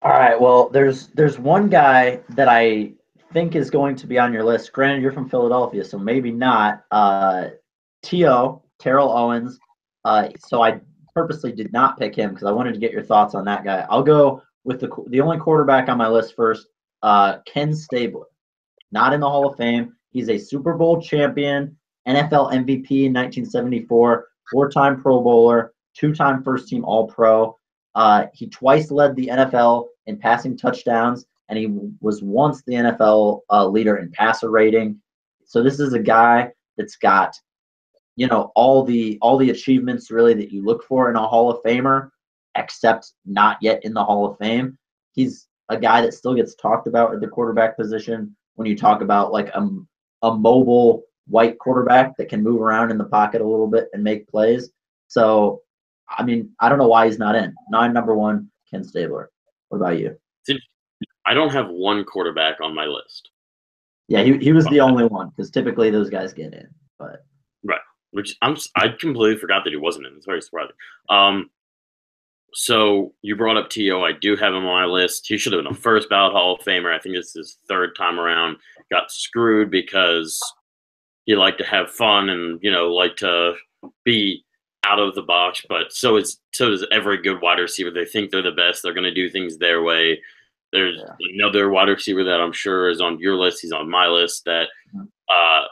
All right. Well, there's one guy that I think is going to be on your list. Granted, you're from Philadelphia, so maybe not. Terrell Owens. So I purposely did not pick him because I wanted to get your thoughts on that guy. I'll go with the only quarterback on my list first, Ken Stabler. Not in the Hall of Fame. He's a Super Bowl champion, NFL MVP in 1974, 4-time Pro Bowler, 2-time first-team All-Pro. He twice led the NFL in passing touchdowns, and he was once the NFL leader in passer rating. So this is a guy that's got, all the achievements really that you look for in a Hall of Famer, except not yet in the Hall of Fame. He's a guy that still gets talked about at the quarterback position when you talk about like a mobile white quarterback that can move around in the pocket a little bit and make plays. So, I mean, I don't know why he's not in. Number 1, Ken Stabler. What about you? I don't have one quarterback on my list. Yeah, he was the only one because typically those guys get in. But right, which I completely forgot that he wasn't in. It's very surprising. So you brought up T.O. I do have him on my list. He should have been a first ballot Hall of Famer. I think it's his 3rd time around. Got screwed because he liked to have fun and like to be out of the box. But so does every good wide receiver. They think they're the best. They're going to do things their way. There's another wide receiver that I'm sure is on your list. He's on my list that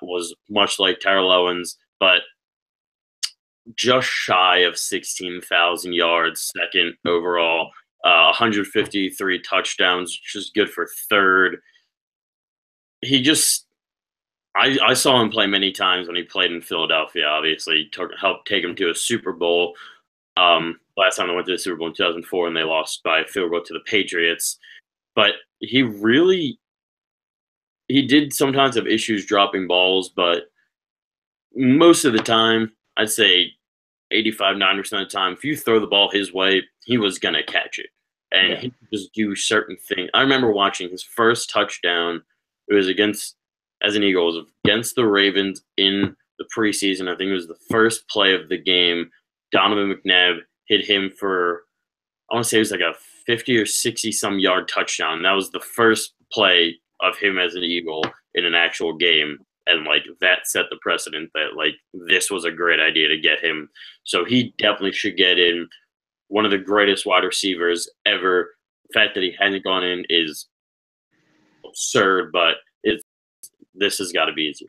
was much like Terrell Owens, but just shy of 16,000 yards, 2nd overall, 153 touchdowns, which is good for 3rd. He just, I saw him play many times when he played in Philadelphia. Obviously, helped take him to a Super Bowl. Last time they went to the Super Bowl in 2004, and they lost by a field goal to the Patriots. But he did sometimes have issues dropping balls, but most of the time, I'd say 85-90% of the time, if you throw the ball his way, he was going to catch it. And he would just do certain things. I remember watching his first touchdown. It was against as an Eagle was against the Ravens in the preseason. I think it was the first play of the game. Donovan McNabb hit him for, I want to say it was like a 50 or 60 some yard touchdown. That was the first play of him as an Eagle in an actual game. And like that set the precedent that like this was a great idea to get him. So he definitely should get in. One of the greatest wide receivers ever. The fact that he hasn't gone in is absurd, but this has got to be easier.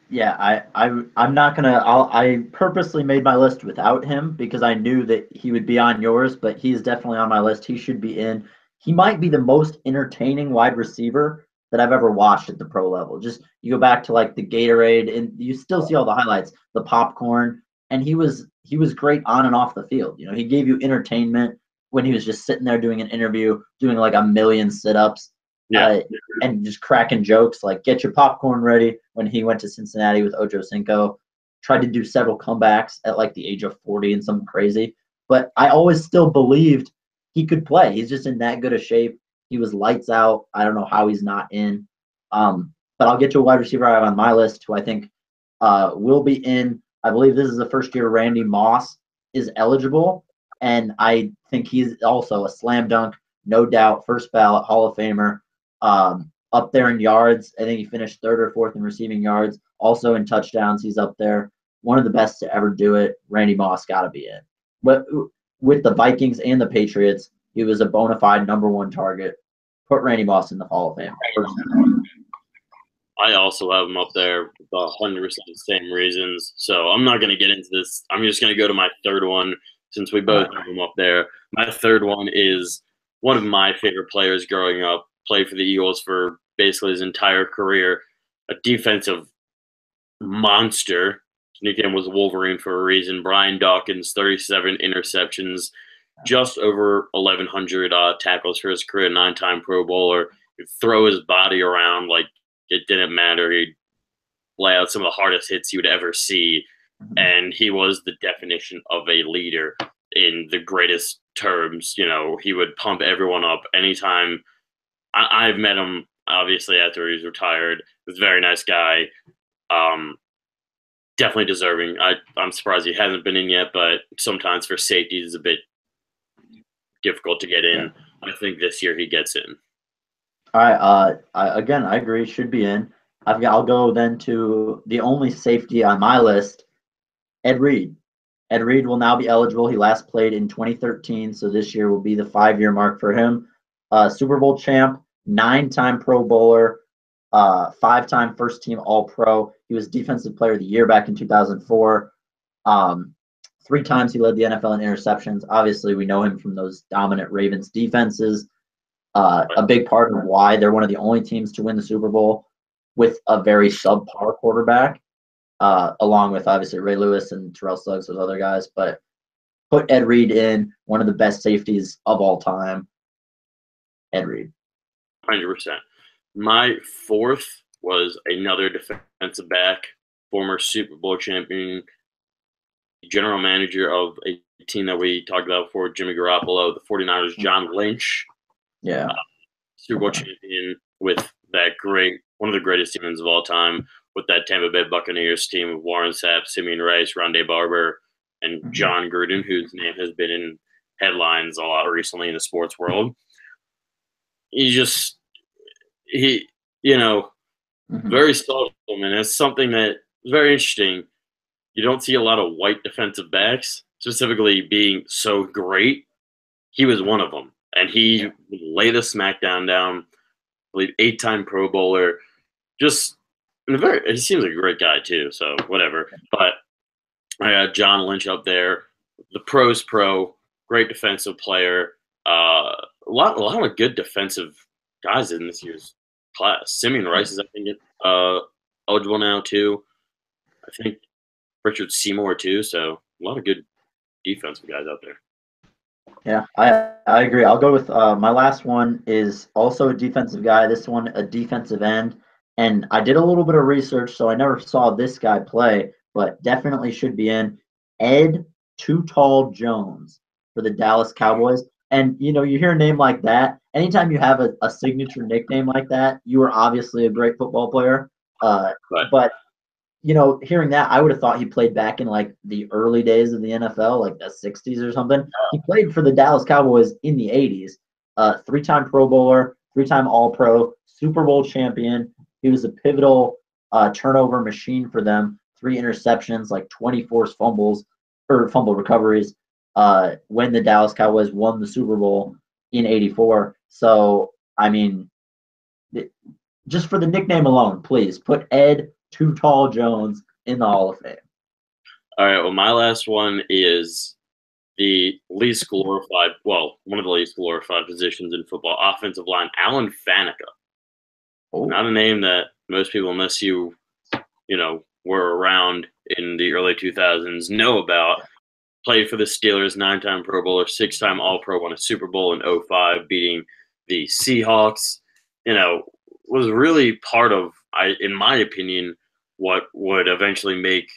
Yeah, I'm not gonna. I purposely made my list without him because I knew that he would be on yours, but he's definitely on my list. He should be in. He might be the most entertaining wide receiver that I've ever watched at the pro level. Just you go back to like the Gatorade, and you still see all the highlights, the popcorn, and he was great on and off the field. You know, he gave you entertainment when he was just sitting there doing an interview, doing like a million sit-ups. Yeah. And just cracking jokes like get your popcorn ready when he went to Cincinnati with Ocho Cinco. Tried to do several comebacks at like the age of 40 and something crazy. But I always still believed he could play. He's just in that good a shape. He was lights out. I don't know how he's not in. But I'll get to a wide receiver I have on my list who I think will be in. I believe this is the first year Randy Moss is eligible. And I think he's also a slam dunk, no doubt, first ballot Hall of Famer. Up there in yards. I think he finished third or fourth in receiving yards. Also in touchdowns, he's up there. One of the best to ever do it. Randy Moss got to be in. But with the Vikings and the Patriots, he was a bona fide #1 target. Put Randy Moss in the Hall of Fame. I also have him up there for 100% the same reasons. So I'm not going to get into this. I'm just going to go to my third one since we both have him up there. My third one is one of my favorite players growing up. Played for the Eagles for basically his entire career. A defensive monster. His nickname was Wolverine for a reason. Brian Dawkins, 37 interceptions, just over 1,100 tackles for his career, 9-time Pro Bowler. He'd throw his body around like it didn't matter. He'd lay out some of the hardest hits you would ever see. And he was the definition of a leader in the greatest terms. You know, he would pump everyone up anytime. I've met him, obviously, after he's retired. He's a very nice guy. Definitely deserving. I'm surprised he hasn't been in yet, but sometimes for safety, it's a bit difficult to get in. Yeah. I think this year he gets in. All right. I agree. Should be in. I'll go then to the only safety on my list, Ed Reed. Ed Reed will now be eligible. He last played in 2013, so this year will be the 5-year mark for him. Super Bowl champ, 9-time Pro Bowler, 5-time first team All-Pro. He was Defensive Player of the Year back in 2004. 3 times he led the NFL in interceptions. Obviously, we know him from those dominant Ravens defenses. A big part of why they're one of the only teams to win the Super Bowl with a very subpar quarterback, along with obviously Ray Lewis and Terrell Suggs, those other guys. But put Ed Reed in, one of the best safeties of all time. Ed Reed. 100%. My fourth was another defensive back, former Super Bowl champion, general manager of a team that we talked about before, Jimmy Garoppolo, the 49ers, John Lynch. Yeah. Super Bowl champion with that one of the greatest teams of all time, with that Tampa Bay Buccaneers team of Warren Sapp, Simeon Rice, Rondé Barber, and John Gruden, whose name has been in headlines a lot recently in the sports world. Very social, and it's something that is very interesting. You don't see a lot of white defensive backs, specifically being so great. He was one of them, and he laid the smackdown down. I believe 8-time Pro Bowler. He seems like a great guy too. So whatever. But I got John Lynch up there, the pros pro, great defensive player. A lot of good defensive guys in this year's class. Simeon Rice is, I think, eligible now too. I think Richard Seymour too. So a lot of good defensive guys out there. Yeah, I agree. I'll go with my last one is also a defensive guy. This one, a defensive end. And I did a little bit of research, so I never saw this guy play, but definitely should be in. Ed Too Tall Jones for the Dallas Cowboys. And, you hear a name like that, anytime you have a signature nickname like that, you are obviously a great football player. But hearing that, I would have thought he played back in like the early days of the NFL, like the 60s or something. He played for the Dallas Cowboys in the 80s. Three-time Pro Bowler, three-time All-Pro, Super Bowl champion. He was a pivotal turnover machine for them. 3 interceptions, like 20 forced fumbles or fumble recoveries when the Dallas Cowboys won the Super Bowl in '84. So, I mean, just for the nickname alone, please put Ed Too Tall Jones in the Hall of Fame. All right. Well, my last one is the least glorified, well, one of the least glorified positions in football, offensive line, Alan Faneca. Oh. Not a name that most people, unless you were around in the early 2000s, know about. Played for the Steelers, 9-time Pro Bowler, 6-time All-Pro, won a Super Bowl in 2005, beating the Seahawks. Was really part of, in my opinion, what would eventually make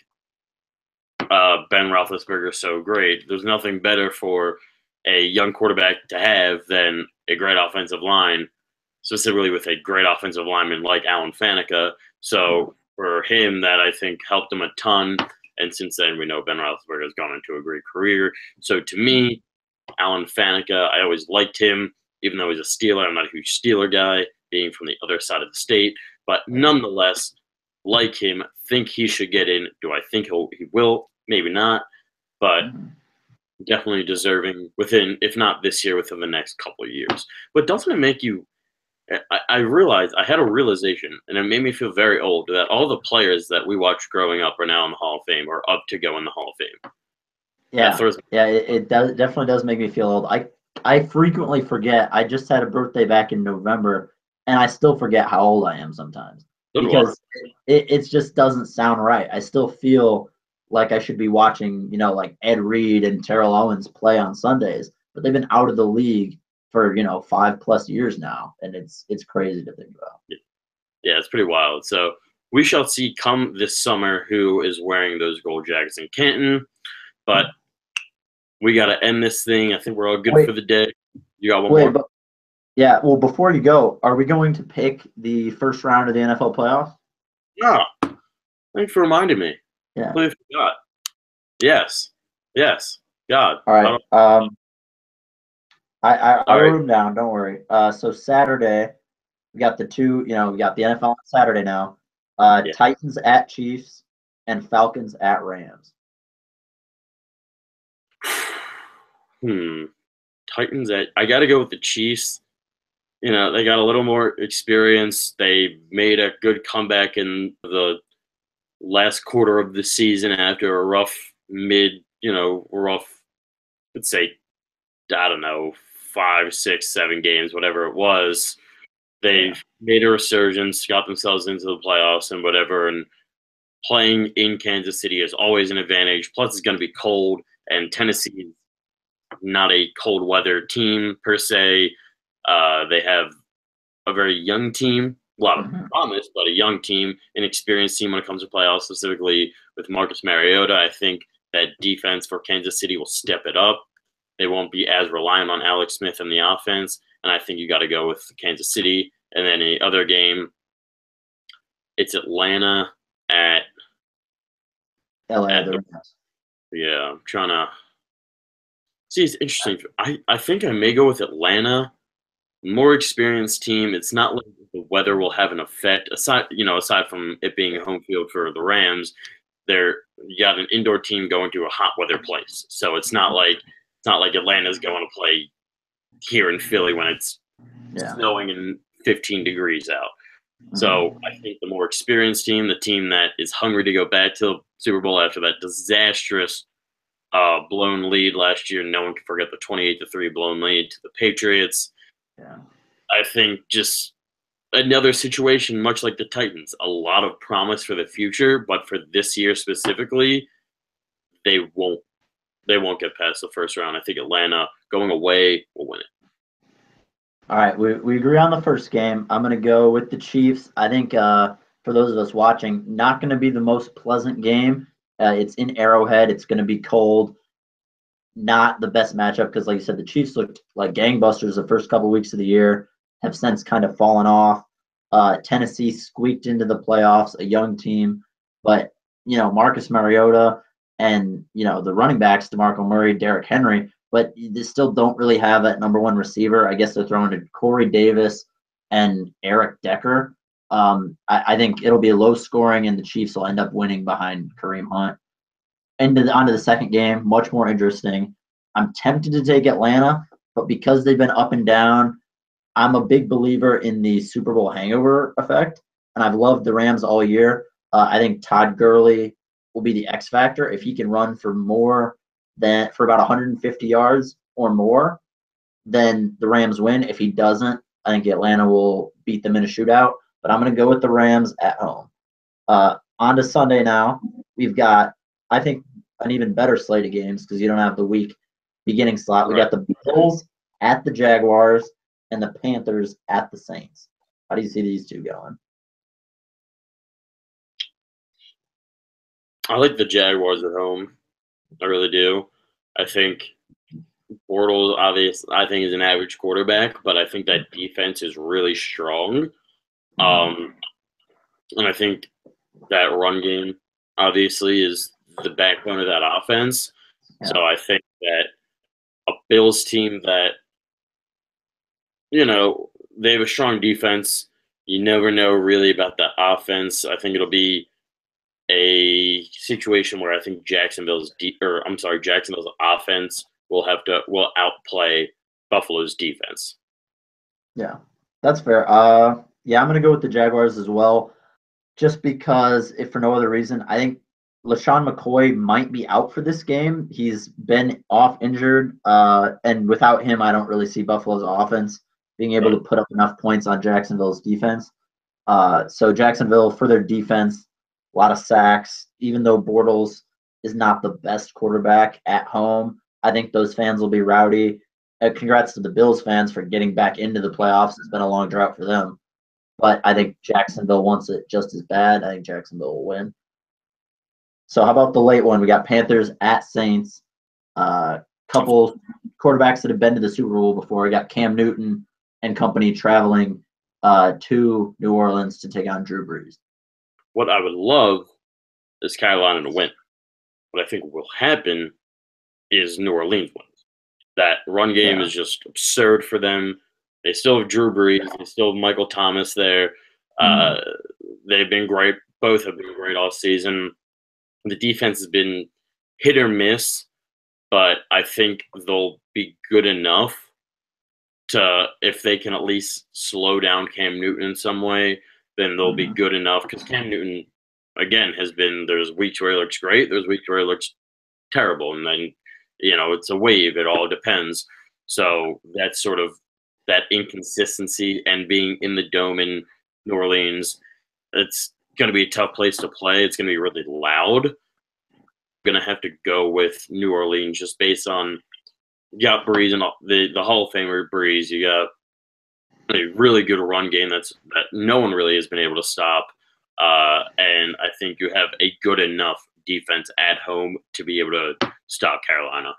Ben Roethlisberger so great. There's nothing better for a young quarterback to have than a great offensive line, specifically with a great offensive lineman like Alan Faneca. So for him, that I think helped him a ton. And since then, we know Ben Roethlisberger has gone into a great career. So to me, Alan Faneca, I always liked him, even though he's a Steeler. I'm not a huge Steeler guy, being from the other side of the state. But nonetheless, like him, think he should get in. Do I think he will? Maybe not. But definitely deserving within, if not this year, within the next couple of years. But doesn't it make you I realized, I had a realization, and it made me feel very old, that all the players that we watched growing up are now in the Hall of Fame or up to go in the Hall of Fame. Yeah, it definitely does make me feel old. I frequently forget. I just had a birthday back in November, and I still forget how old I am sometimes because it just doesn't sound right. I still feel like I should be watching, like Ed Reed and Terrell Owens play on Sundays, but they've been out of the league for 5+ years now, and it's crazy to think about. Yeah, it's pretty wild. So we shall see come this summer who is wearing those gold jackets in Canton, but we got to end this thing. I think we're all good for the day. You got one more? Yeah, well, before you go, are we going to pick the first round of the NFL playoffs? No. Thanks for reminding me. Yeah. I completely forgot. Yes. God. All right. I wrote them down. Don't worry. So Saturday, we got the two. We got the NFL on Saturday now. Titans at Chiefs and Falcons at Rams. Titans at. I got to go with the Chiefs. They got a little more experience. They made a good comeback in the last quarter of the season after a rough let's say, I don't know, 5, 6, 7 games, whatever it was. They made a resurgence, got themselves into the playoffs and whatever. And playing in Kansas City is always an advantage. Plus, it's going to be cold, and Tennessee is not a cold weather team per se. They have a very young team, a lot of promise, but a young team, an experienced team when it comes to playoffs, specifically with Marcus Mariota. I think that defense for Kansas City will step it up. They won't be as reliant on Alex Smith in the offense, and I think you got to go with Kansas City. And then the other game, it's Atlanta at LA. Yeah, I'm trying to see. It's interesting. I think I may go with Atlanta. More experienced team. It's not like the weather will have an effect. Aside from it being a home field for the Rams, you got an indoor team going to a hot weather place, so it's not like Atlanta's going to play here in Philly when it's snowing and 15 degrees out. So I think the more experienced team, the team that is hungry to go back to the Super Bowl after that disastrous blown lead last year, no one can forget the 28-3 blown lead to the Patriots. Yeah. I think just another situation, much like the Titans, a lot of promise for the future, but for this year specifically, they won't get past the first round. I think Atlanta going away will win it. All right, we agree on the first game. I'm going to go with the Chiefs. I think for those of us watching, not going to be the most pleasant game. It's in Arrowhead. It's going to be cold. not the best matchup because, like you said, the Chiefs looked like gangbusters the first couple weeks of the year, have since kind of fallen off. Tennessee squeaked into the playoffs, a young team, but Marcus Mariota and the running backs, DeMarco Murray, Derrick Henry, but they still don't really have that number one receiver. I guess they're throwing to Corey Davis and Eric Decker. I think it'll be low scoring, and the Chiefs will end up winning behind Kareem Hunt. Onto the second game, much more interesting. I'm tempted to take Atlanta, but because they've been up and down, I'm a big believer in the Super Bowl hangover effect, and I've loved the Rams all year. I think Todd Gurley will be the X factor if he can run for about 150 yards or more. Then the Rams win. If he doesn't, I think Atlanta will beat them in a shootout. But I'm going to go with the Rams at home. On to Sunday now. We've got, I think, an even better slate of games because you don't have the week beginning slot. We got the Bills at the Jaguars and the Panthers at the Saints. How do you see these two going? I like the Jaguars at home. I really do. I think Bortles, obviously, I think is an average quarterback, but I think that defense is really strong. And I think that run game, obviously, is the backbone of that offense. Yeah. So I think that a Bills team that, they have a strong defense. You never know really about the offense. I think it'll be a situation where I think Jacksonville's offense will outplay Buffalo's defense. Yeah, that's fair. Yeah, I'm going to go with the Jaguars as well, just because, if for no other reason, I think LaShawn McCoy might be out for this game. He's been off injured, and without him, I don't really see Buffalo's offense being able to put up enough points on Jacksonville's defense. So Jacksonville, for their defense, a lot of sacks. Even though Bortles is not the best quarterback at home, I think those fans will be rowdy. Congrats to the Bills fans for getting back into the playoffs. It's been a long drought for them. But I think Jacksonville wants it just as bad. I think Jacksonville will win. So how about the late one? We got Panthers at Saints. Couple quarterbacks that have been to the Super Bowl before. We got Cam Newton and company traveling to New Orleans to take on Drew Brees. What I would love is Carolina to win. What I think will happen is New Orleans wins. That run game is just absurd for them. They still have Drew Brees. They still have Michael Thomas there. They've been great. Both have been great all season. The defense has been hit or miss, but I think they'll be good enough to, if they can at least slow down Cam Newton in some way, then they'll be good enough. Because Cam Newton, again, there's weeks where he looks great, there's weeks where he looks terrible, and then, it's a wave. It all depends. So that's sort of that inconsistency, and being in the Dome in New Orleans, it's going to be a tough place to play. It's going to be really loud. I'm going to have to go with New Orleans just based on, you got Brees and the Hall of Famer Brees. You got a really good run game that no one really has been able to stop. And I think you have a good enough defense at home to be able to stop Carolina.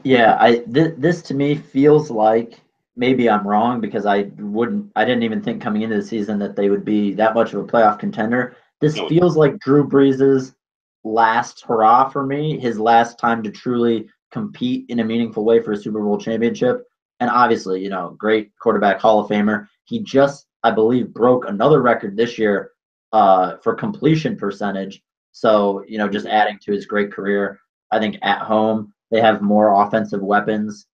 Yeah, this to me feels like, maybe I'm wrong, because I didn't even think coming into the season that they would be that much of a playoff contender. This feels like Drew Brees' last hurrah for me, his last time to truly compete in a meaningful way for a Super Bowl championship. And obviously, great quarterback, Hall of Famer. He just, I believe, broke another record this year for completion percentage. So, just adding to his great career. I think at home they have more offensive weapons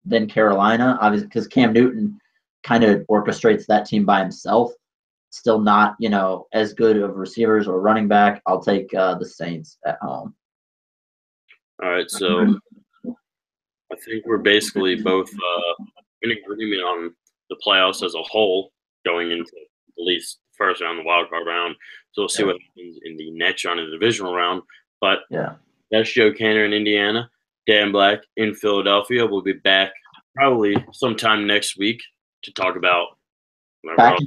than Carolina, obviously, because Cam Newton kind of orchestrates that team by himself. Still not, as good of receivers or running back. I'll take the Saints at home. All right, so I think we're basically both in agreement on the playoffs as a whole going into at least the first round, the wild card round. So we'll see what happens in the next round of the divisional round. But that's Joe Cantor in Indiana, Dan Black in Philadelphia. We'll be back probably sometime next week to talk about back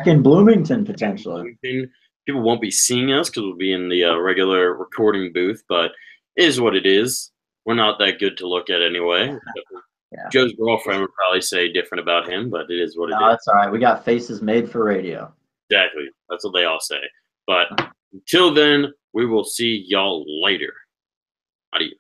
in Bloomington potentially. People won't be seeing us because we'll be in the regular recording booth, but it is what it is. we're not that good to look at anyway. Yeah. Joe's girlfriend would probably say different about him, but it is what it No, is. that's all right. We got faces made for radio. Exactly. That's what they all say. But until then, we will see y'all later. Adios.